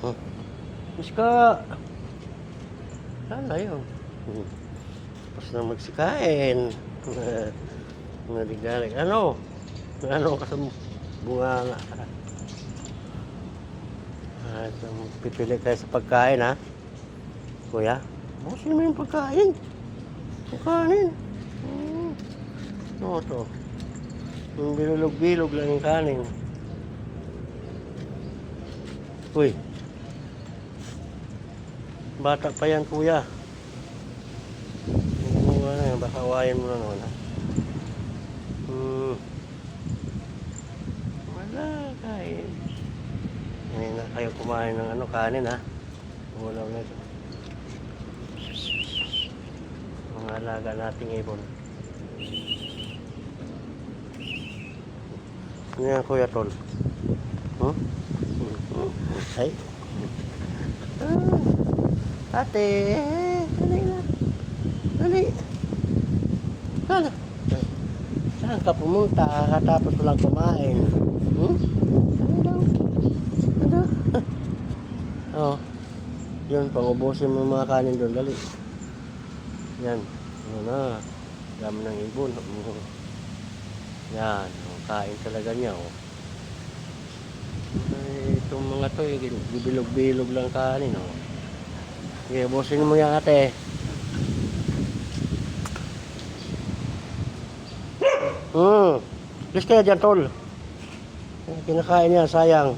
Oh. Miska! Sana yun. Tapos na magsikain. Naligalig. Ano? Ano ka sa bunga nga? Pipili kayo sa pagkain, ha? Kuya? Busin mo yung pagkain. Pagkain. Ano to? Yung bilog-bilog lang yung kanin. Uy. Bata pa yan, kuya. Baka awayan mo na naman, ha? Wala kain. Hindi na kayo kumain ng kanin, ha? Wala na ito. Mga alaga nating ibon. Ano yan, Kuya Tol? Huh? Ay. Ate, dali na. Dali. Sana. Saan ka pumunta? Katapos ko lang kumain. Ano daw? Ano? Oh. Yun, pangubusin mo mga kanin doon. Dali. Yan. Ano na. Dami ng ibon. Yan. Kain talaga niya. Oh. Ay, itong mga to, bilog-bilog lang kanin. Oh. Okay, ubusin mo yan, ate. Please kaya dyan, tol. Kinakain niya, sayang.